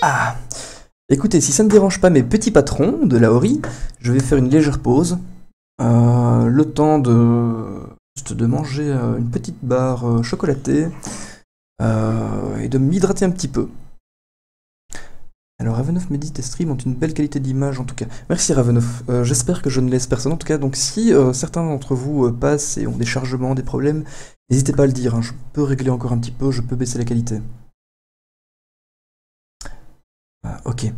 Ah, écoutez, si ça ne dérange pas mes petits patrons de la Ori, je vais faire une légère pause. Le temps juste de manger une petite barre chocolatée et de m'hydrater un petit peu. Alors Ravenov me dit tes streams ont une belle qualité d'image en tout cas. Merci Ravenov. J'espère que je ne laisse personne en tout cas. Donc si certains d'entre vous passent et ont des chargements, des problèmes, n'hésitez pas à le dire, hein. Je peux régler encore un petit peu, je peux baisser la qualité. Ok.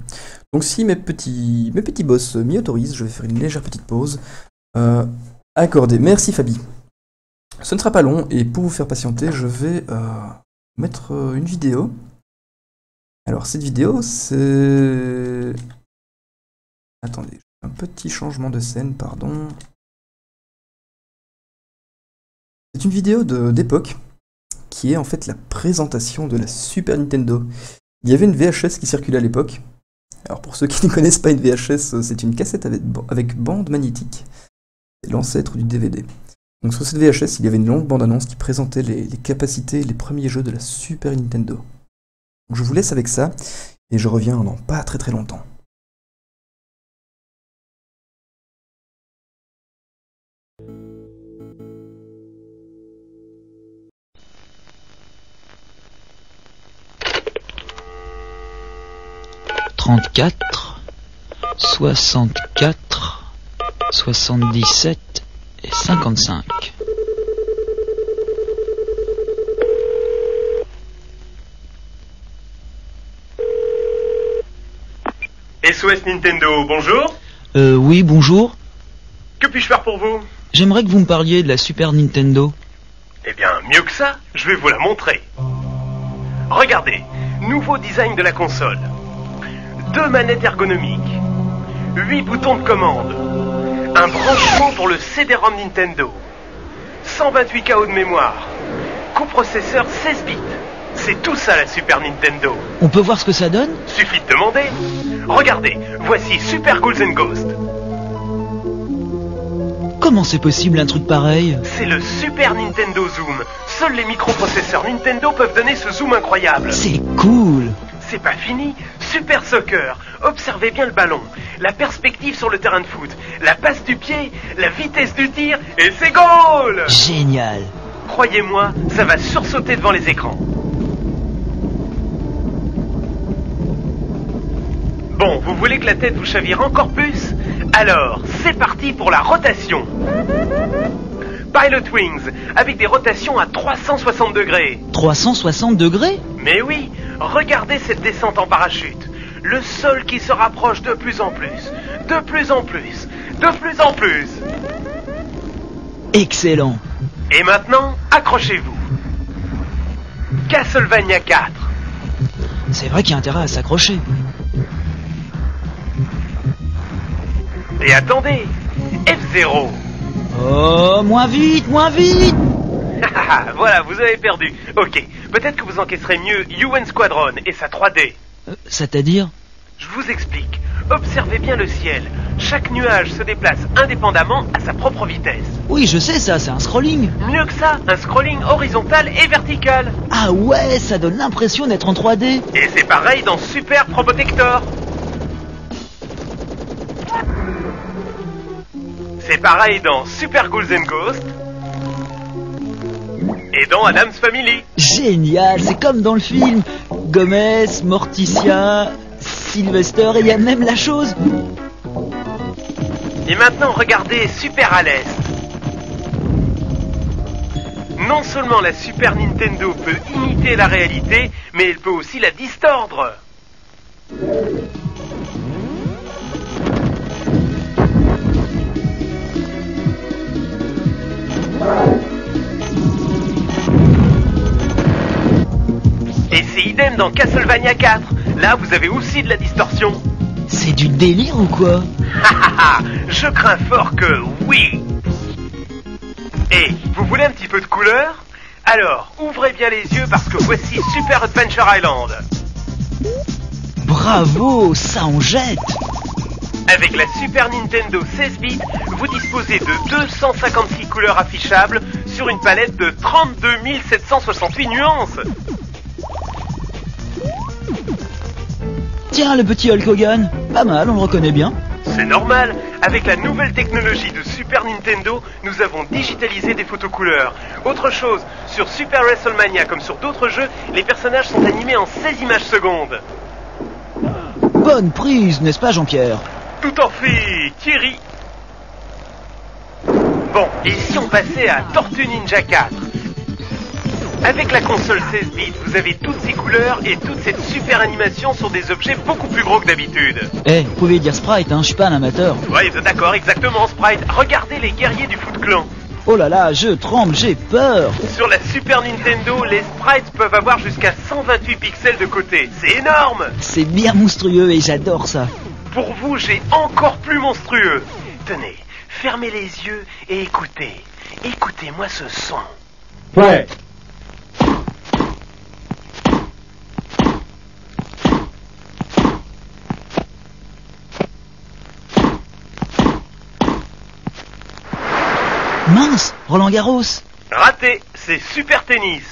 Donc si mes petits boss m'y autorisent, je vais faire une légère petite pause. Accordé. Merci Fabi. Ce ne sera pas long et pour vous faire patienter, je vais mettre une vidéo. Alors cette vidéo, c'est... Attendez, un petit changement de scène, pardon. C'est une vidéo d'époque qui est en fait la présentation de la Super Nintendo. Il y avait une VHS qui circulait à l'époque. Alors pour ceux qui ne connaissent pas une VHS, c'est une cassette avec bande magnétique. C'est l'ancêtre du DVD. Donc sur cette VHS, il y avait une longue bande-annonce qui présentait les capacités et les premiers jeux de la Super Nintendo. Donc je vous laisse avec ça, et je reviens dans pas très très longtemps. « 34, 64, 77 et 55. » SOS Nintendo, bonjour. Oui, bonjour. Que puis-je faire pour vous? J'aimerais que vous me parliez de la Super Nintendo. Eh bien, mieux que ça, je vais vous la montrer. Regardez, nouveau design de la console. 2 manettes ergonomiques. 8 boutons de commande. Un branchement pour le CD-ROM Nintendo. 128 KO de mémoire. Coprocesseur 16 bits. C'est tout ça la Super Nintendo. On peut voir ce que ça donne? Suffit de demander. Regardez, voici Super Ghouls and Ghosts. Comment c'est possible un truc pareil? C'est le Super Nintendo Zoom. Seuls les microprocesseurs Nintendo peuvent donner ce zoom incroyable. C'est cool. C'est pas fini. Super Soccer. Observez bien le ballon. La perspective sur le terrain de foot. La passe du pied. La vitesse du tir. Et c'est goal! Génial. Croyez-moi, ça va sursauter devant les écrans. Bon, vous voulez que la tête vous chavire encore plus? Alors, c'est parti pour la rotation. Pilot Wings, avec des rotations à 360 degrés. 360 degrés? Mais oui, regardez cette descente en parachute. Le sol qui se rapproche de plus en plus. De plus en plus. De plus en plus. Excellent. Et maintenant, accrochez-vous. Castlevania 4. C'est vrai qu'il y a intérêt à s'accrocher. Et attendez, F0. Oh, moins vite, moins vite. Voilà, vous avez perdu. Ok, peut-être que vous encaisserez mieux UN Squadron et sa 3D. C'est-à-dire? Je vous explique. Observez bien le ciel. Chaque nuage se déplace indépendamment à sa propre vitesse. Oui, je sais ça, c'est un scrolling. Mieux que ça, un scrolling horizontal et vertical. Ah ouais, ça donne l'impression d'être en 3D. Et c'est pareil dans Super Probotector. C'est pareil dans Super Ghouls and Ghosts. Et dans Addams Family. Génial, c'est comme dans le film. Gomez, Morticia, Sylvester, et il y a même la chose. Et maintenant, regardez Super à l'Est. Non seulement la Super Nintendo peut imiter la réalité, mais elle peut aussi la distordre. Et c'est idem dans Castlevania 4. Là, vous avez aussi de la distorsion. C'est du délire ou quoi? Je crains fort que oui. Et vous voulez un petit peu de couleur? Alors, ouvrez bien les yeux parce que voici Super Adventure Island. Bravo, ça en jette. Avec la Super Nintendo 16 bits, vous disposez de 256 couleurs affichables sur une palette de 32 768 nuances. Tiens, le petit Hulk Hogan. Pas mal, on le reconnaît bien. C'est normal, avec la nouvelle technologie de Super Nintendo, nous avons digitalisé des photos couleurs. Autre chose, sur Super WrestleMania comme sur d'autres jeux, les personnages sont animés en 16 images secondes. Bonne prise, n'est-ce pas Jean-Pierre? Tout en fait, Thierry. Bon, et si on passait à Tortue Ninja 4? Avec la console 16 bits, vous avez toutes ces couleurs et toute cette super animation sur des objets beaucoup plus gros que d'habitude. Vous pouvez dire Sprite, hein, je suis pas un amateur. Ouais, d'accord, exactement, Sprite. Regardez les guerriers du Foot Clan. Oh là là, je tremble, j'ai peur. Sur la Super Nintendo, les sprites peuvent avoir jusqu'à 128 pixels de côté. C'est énorme! C'est bien monstrueux et j'adore ça. Pour vous, j'ai encore plus monstrueux. Tenez, fermez les yeux et écoutez. Écoutez-moi ce son. Ouais. Mince, Roland Garros. Raté, c'est Super Tennis.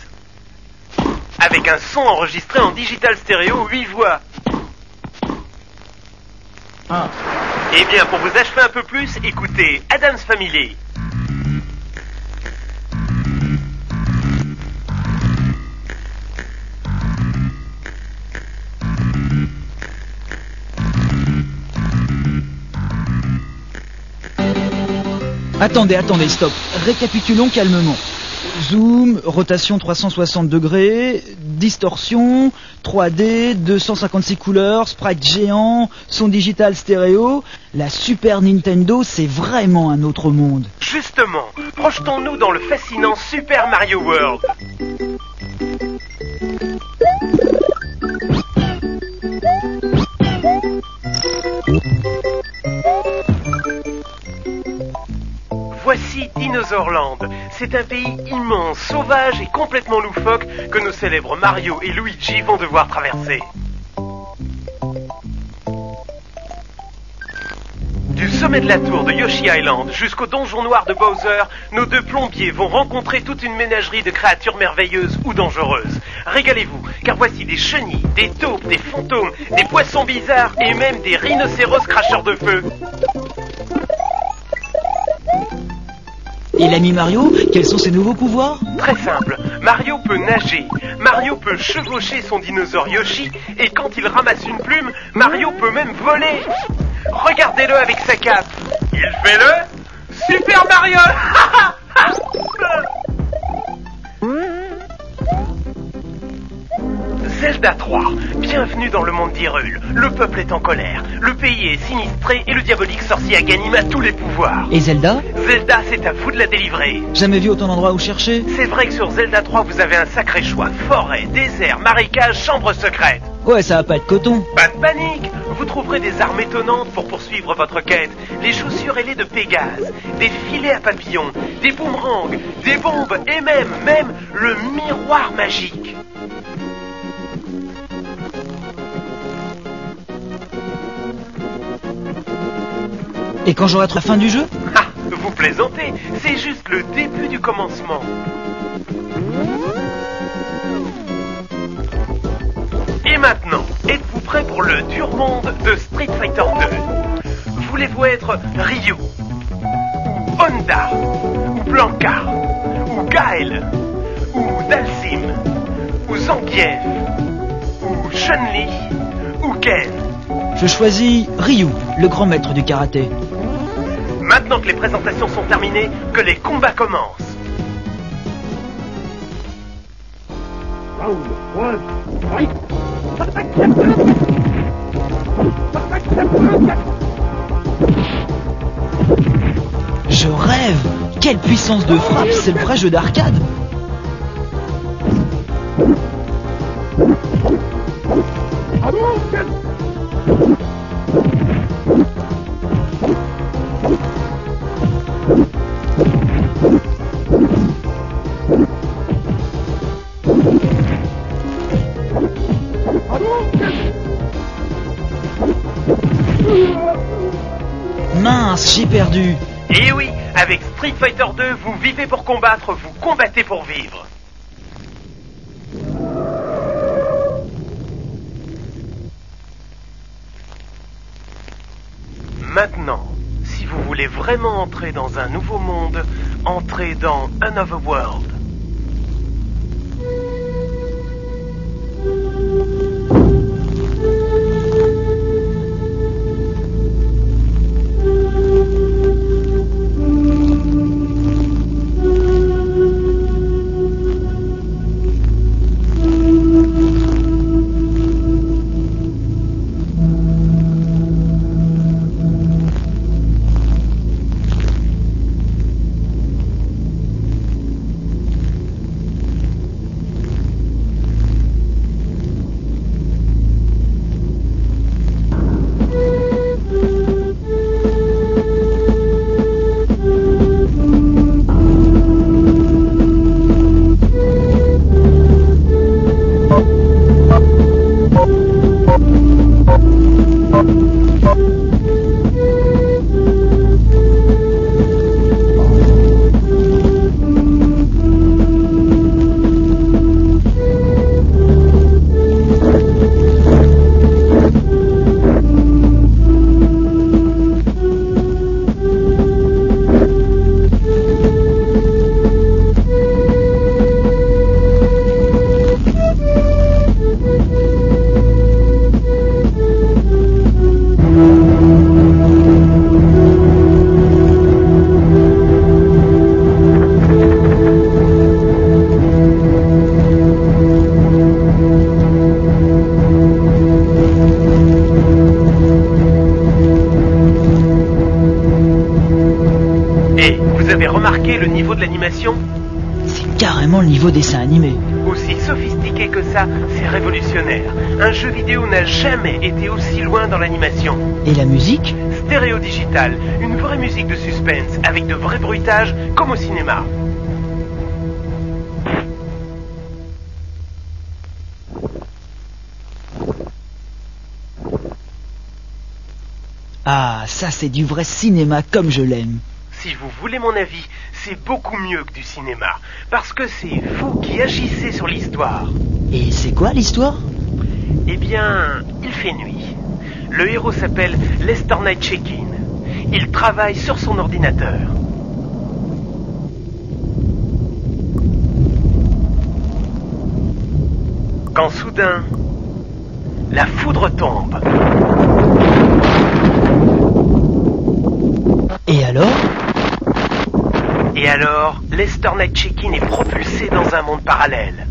Avec un son enregistré en digital stéréo 8 voix. Eh bien, pour vous achever un peu plus, écoutez Addams Family. Attendez, stop. Récapitulons calmement. Zoom, rotation 360 degrés, distorsion, 3D, 256 couleurs, sprite géant, son digital stéréo. La Super Nintendo, c'est vraiment un autre monde. Justement, projetons-nous dans le fascinant Super Mario World. Voici Dinosaur Land. C'est un pays immense, sauvage et complètement loufoque que nos célèbres Mario et Luigi vont devoir traverser. Du sommet de la tour de Yoshi Island jusqu'au donjon noir de Bowser, nos deux plombiers vont rencontrer toute une ménagerie de créatures merveilleuses ou dangereuses. Régalez-vous, car voici des chenilles, des taupes, des fantômes, des poissons bizarres et même des rhinocéros cracheurs de feu. Et l'ami Mario, quels sont ses nouveaux pouvoirs? Très simple, Mario peut nager, Mario peut chevaucher son dinosaure Yoshi, et quand il ramasse une plume, Mario peut même voler. Regardez-le avec sa cape. Il fait le Super Mario. Zelda 3, bienvenue dans le monde d'Hyrule. Le peuple est en colère, le pays est sinistré et le diabolique sorcier Aganim a tous les pouvoirs. Et Zelda? Zelda, c'est à vous de la délivrer. Jamais vu autant d'endroits où chercher. C'est vrai que sur Zelda 3, vous avez un sacré choix. Forêt, désert, marécage, chambre secrète. Ouais, ça va pas être coton. Pas de panique, vous trouverez des armes étonnantes pour poursuivre votre quête. Les chaussures ailées de Pégase, des filets à papillons, des boomerangs, des bombes et même le miroir magique. Et quand j'aurai la fin du jeu? Ah, vous plaisantez, c'est juste le début du commencement. Et maintenant, êtes-vous prêts pour le dur monde de Street Fighter 2? Voulez-vous être Ryu, ou Honda, ou Blanca, ou Gaël, ou Dalsim, ou Zangief, ou Chun-Li, ou Ken? Je choisis Ryu, le grand maître du karaté. Maintenant que les présentations sont terminées, que les combats commencent. Je rêve! Quelle puissance de frappe! C'est le vrai jeu d'arcade! Mince, j'ai perdu! Et oui, avec Street Fighter 2, vous vivez pour combattre, vous combattez pour vivre. Maintenant, si vous voulez vraiment entrer dans un nouveau monde, entrez dans Another World. Remarquez le niveau de l'animation? C'est carrément le niveau dessin animé. Aussi sophistiqué que ça, c'est révolutionnaire. Un jeu vidéo n'a jamais été aussi loin dans l'animation. Et la musique? Stéréo digital, une vraie musique de suspense, avec de vrais bruitages, comme au cinéma. Ah, ça c'est du vrai cinéma comme je l'aime. Si vous voulez mon avis, c'est beaucoup mieux que du cinéma, parce que c'est vous qui agissez sur l'histoire. Et c'est quoi l'histoire? Eh bien, il fait nuit. Le héros s'appelle Lester Nightchekin. Il travaille sur son ordinateur. Quand soudain, la foudre tombe. Et alors? Et alors, Lester Nightchekin est propulsé dans un monde parallèle.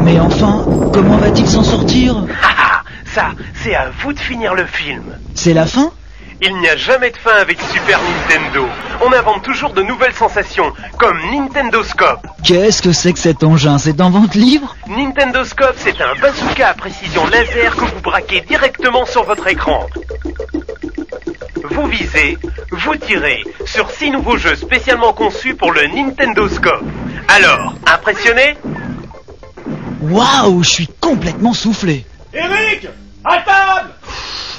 Mais enfin, comment va-t-il s'en sortir? Ça, c'est à vous de finir le film. C'est la fin? Il n'y a jamais de fin avec Super Nintendo. On invente toujours de nouvelles sensations, comme Nintendo Scope. Qu'est-ce que c'est que cet engin? C'est en vente libre? Nintendo Scope, c'est un bazooka à précision laser que vous braquez directement sur votre écran. Vous visez, vous tirez sur 6 nouveaux jeux spécialement conçus pour le Nintendo Scope. Alors, impressionné? Waouh, je suis complètement soufflé. Eric, à table!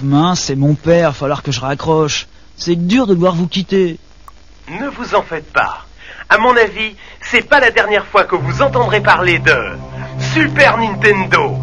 Mince, c'est mon père, falloir que je raccroche. C'est dur de devoir vous quitter. Ne vous en faites pas. À mon avis, c'est pas la dernière fois que vous entendrez parler de Super Nintendo.